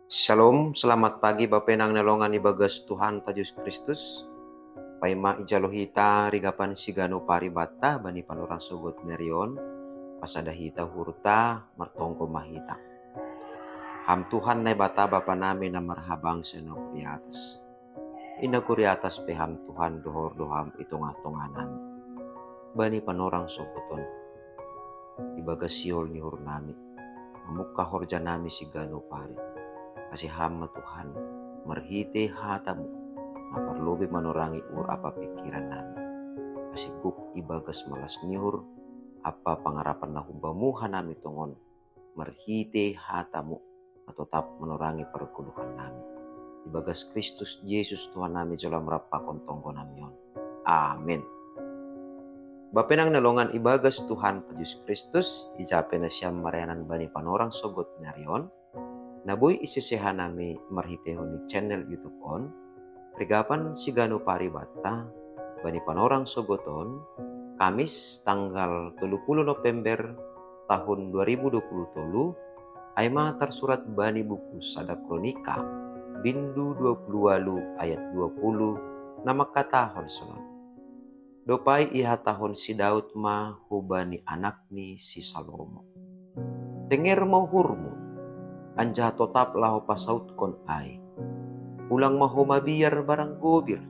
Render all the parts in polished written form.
Shalom, selamat pagi Bapak nang nelongan ibagas Tuhan Yesus Kristus. Paima ijalohita rigapan sigano paribata bani panurang sugot nerion. Pasada hita hurta martongko mahita. Ham Tuhan na bata Bapa namin na marhabang sa kuriatas. Kuriatas pe ham Tuhan dohor doham itonga-tonga namin. Bani panorang sugoton. Ibagas siol ni hur nami. Mamukka horja nami sigano pari. Kasi hama Tuhan merhite hatamu na parlobe manorangi ur apa pikiran namin. Kasi gup ibagas malas ngihur apa pangarapan na humbamuhan nami tongon merhite hatamu na tetap manorangi perkuluhan nami. Ibagas Kristus Yesus Tuhan nami dalam rapakon tonggo namion. Amin. Bapenang nalongan ibagas Tuhan Yesus Kristus ijape na siyam marianan bani panorang sogot narion. Naboy isisehan nami marhiteho ni channel YouTube on. Rigapan sigano paribata bani panorang sogoton Kamis tanggal 30 November tahun 2020 ay tersurat bani buku Sada Kronika bindu 20 ayat 20 na makatahon sonon. Dopay iha tahon si Daud ma hubani anak ni si Salomo. Tenger mau hurmu anja totap laho pasaut kon ay. Ulang maho mabiyar barang gobir.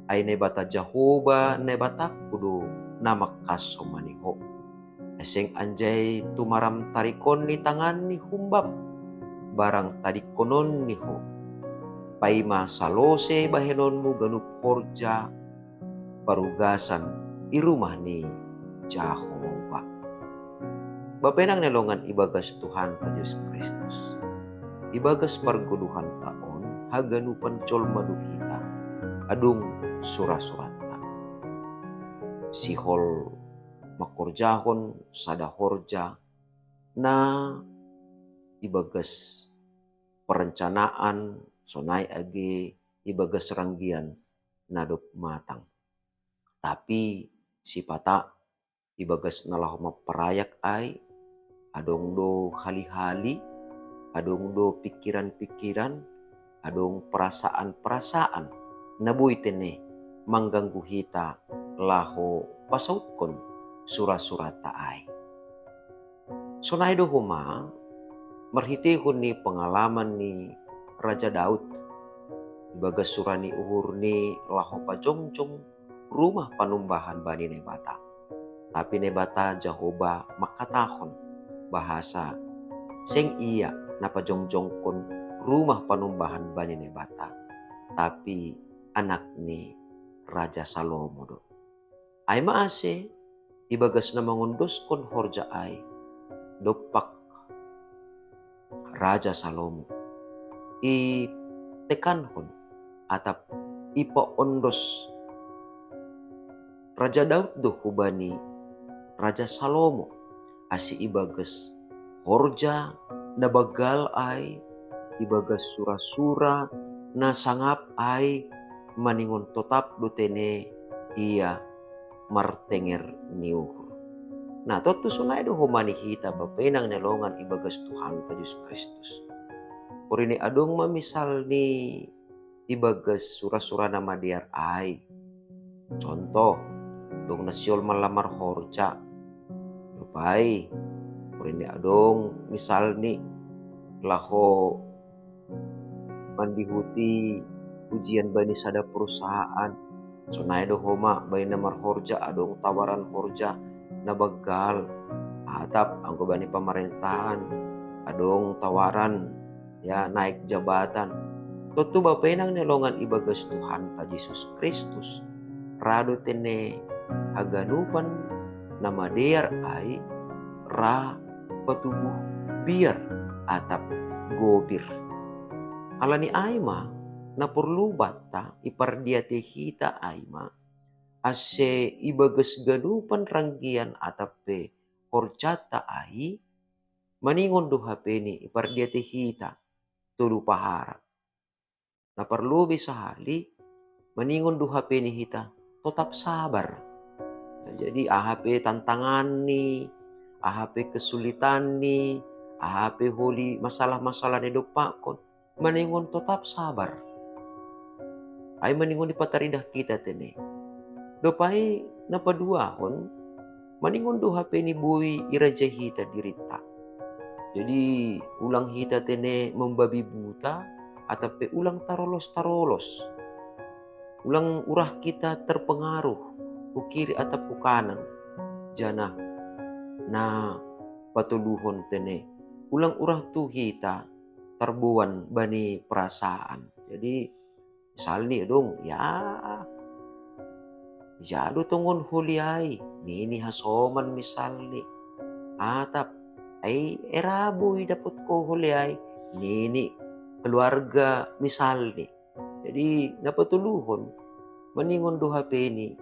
Ay nebata Jahoba nebata kudo namak kaso maniho. Eseng anjay tumaram tarikon ni tangan ni humbam. Barang tadikonon ni ho. Paima salose bahenon mu ganup horja. Parugasan irumah ni Jahoba. Bapenang nelongan ibagas Tuhan Yesus Kristus. Ibagas parguluhan taon haganupan colmanu kita adung surah-surata. Sihol makorjahon sada horja na ibagas perencanaan sonai age ibagas ranggian nadop matang. Tapi si pata ibagas nalah maparayak ay adong do hali-hali, adong do pikiran-pikiran, adong perasaan-perasaan na buitene mangganggu hita laho pasautkon surah-surah taay. Sonay do huma marhitihon ni pengalaman ni Raja Daud. Ibagas surah ni uhur ni laho pajongjong rumah panumbahan bani nebata. Tapi nebata Jahoba makatahon bahasa seng iya napajongjongkon rumah panumbahan bani nebata. Tapi anak ni Raja Salomo do. Ay maase ibagas na mangundoskon horja ay dopak Raja Salomo. I tekanhon atap ipaondos Raja Daud do hubani Raja Salomo asi ibagas horja na bagal ay ibagas sura-sura na sangap ay maningon totap dutene iya martenger niuhur. Nah totu sunay do humani hita bapenang nelongan ibagas Tuhan Yesus Kristus. Purini adong mamisal ni ibagas sura-sura na madiar ay. Contoh dong nasyol malamar horja. Dupay purini adong misal ni laho mandihuti ujian bani sada perusahaan. Sonay do homa bani namar horja adong tawaran horja na bagal. Atap anggo bani pemerintahan adong tawaran ya naik jabatan. Totu bapenang nelongan ibagas Tuhan Yesus Kristus. Rado tene haganupan nama dear ay ra patubuh biar atap gobir. Alani ayma na perlu bata ipardiate hita ayma ase ibagas ganupan ranggian atap pe horjata ay maningon do hapeni ipardiate hita tulu paharap. Na perlu bisa hali maningon do hapeni hita tetap sabar. Jadi AHP tantangan ni, AHP kesulitan ni, AHP holi masalah-masalah ni dopakon. maningon tetap sabar. Ay maningon ipataridah kita tene. Dopai napaduahon, maningon do hape ni bui iraja hita dirita. Jadi ulang hita tene membabi buta, atape ulang tarolos-tarolos. Ulang urah kita terpengaruh, ukiri atap kanan. Jana na patuluhon tene. Ulang urah tu hita terbuan bani perasaan. Jadi misalnya dong, ya jado tungon huliay, nini hasoman misalnya. Atap, ay eraboy dapat ko huliay, nini keluarga misalnya. Jadi napatuluhon, maningon duha peni,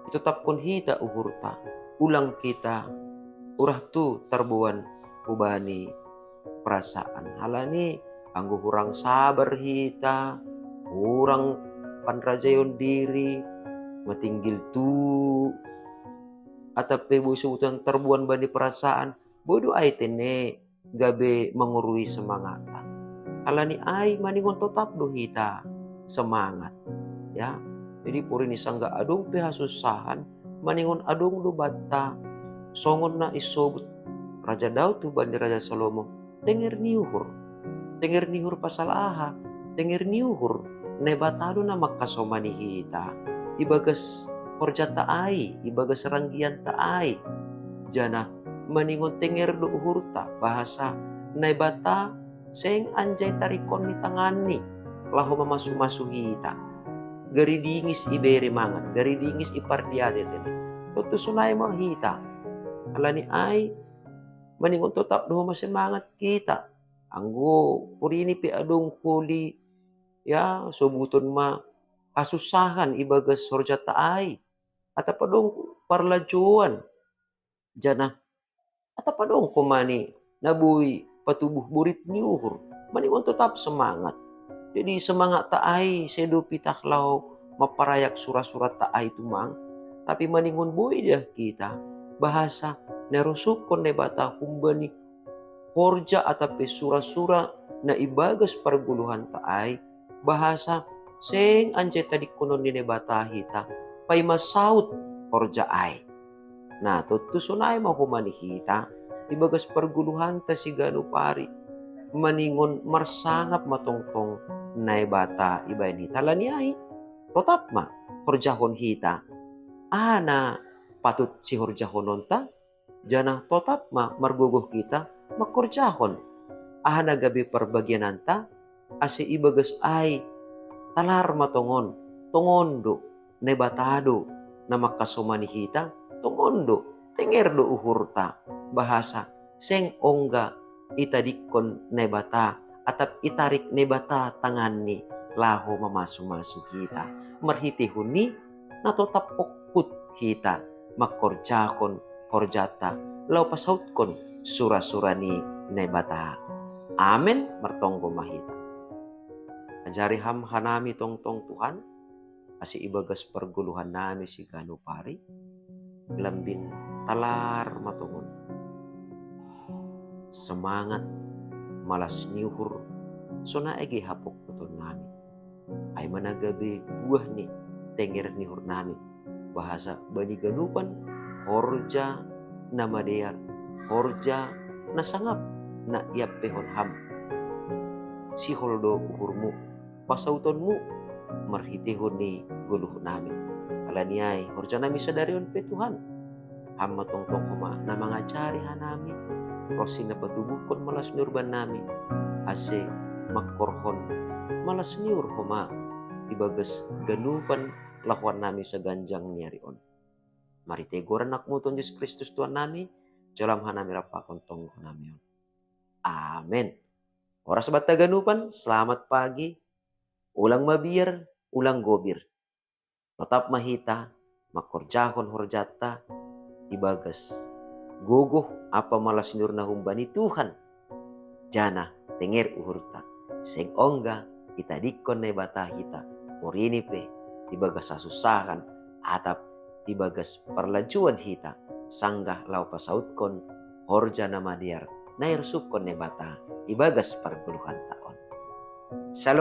tetap kon hita uhurta, ulang kita, urah tu terbuan ubani perasaan. Halani, anggo hurang sabar hita, hurang panrajayon diri, matinggil tu, atape busutan terbuan bani perasaan, bodo ay tene gabe mengurui semangata. Alani ay maningon tetap do hita semangat, ya. Jadi purini sangga adong pehasusahan, maningon adong do bata, songon na isobut Raja Daud tu bani Raja Salomo, tenger niuhur pasal aha, tenger niuhur nebatado na makasomani hita, ibagas horja taai, ibagas ranggian taai, jana maningon tenger do uhurta, bahasa nebata seng anjay tarikon ni tangani, laho mamasu-masu hita, gari dingis ibere mangan, gari dingis ipardiate tene, tutu sunay mga hita, alani ay, maningon tetap doh semangat kita. Anggo purini pi adong kuli, ya sobuton ma asusahan ibagas horja taai, atau padong parlajuan, jana atau padong kumani nabui patubuh burit niuhur, maningon tetap semangat. Jadi semangat taai sedo pitaklaw maparayak surat-surat taai tumang, tapi maningon boy dah kita bahasa nerusukon nebata kumbani horja atape sura-sura na ibagas perguluhan taai, bahasa seng anje tadi konon ni nebata hita pay masaut horja ay. Nah tutusunay mahumani hita ibagas perguluhan ta si ganu pari, maningon marsangap matongtong na bata ibayan hita laniay, tetap ma horjahon hita ana patut si horjahonon ta, jana tetap ma marguguh kita makorjahon ahana gabi perbagianan ta, ase ibagas ay talar matongon tongondo nebatado na makasomani hita, tongondo tenger do uhurta, bahasa seng ongga itadikon nebata atap itarik nebata tangani laho mamasu-masu hita, marhitihuni na tetap pokut hita makorjahon horjata lau pasautkon sura-surani nebata. Amen martonggo mahita. Ajari ham hanami tongtong Tuhan, asi ibagas perguluhan nami si ganu pari, lambin talar matongon. Semangat malas niuhur, sona ege hapok beton nami. Ay managabe buah ni tenger nihur nami. Bahasa bani ganupan, horja na madear, horja na sangap na iapehon ham. Si holdo uhurmu, pasautonmu, marhitihon ni guluh nami. Alaniay, horja nami sadarion pe Tuhan. Ham matongtong huma na mangajari hanami, rosi na patubukon malas nurban nami, ase makorhon malas niur huma, ibagas ganupan lakuan nami sa ganjang niarion. Maritegoran nakmuton Diyos Kristus Tuhan nami, jalam hanami rapakon tonggo nami. Amen. Oras bata ganupan, selamat pagi, ulang mabir, ulang gobir. Tetap mahita, makorjahon horjata, ibagas guguh apa malas nur na humbani Tuhan, jana tenger uhurta, seng ongga itadikon na bata hita, morini pe, ibagas sasusahan, atap ibagas parlajuan hita, sanggah lau pasautkon, horja na madiar, nair sukon ne bata ibagas parpuluhan taon. Shalom.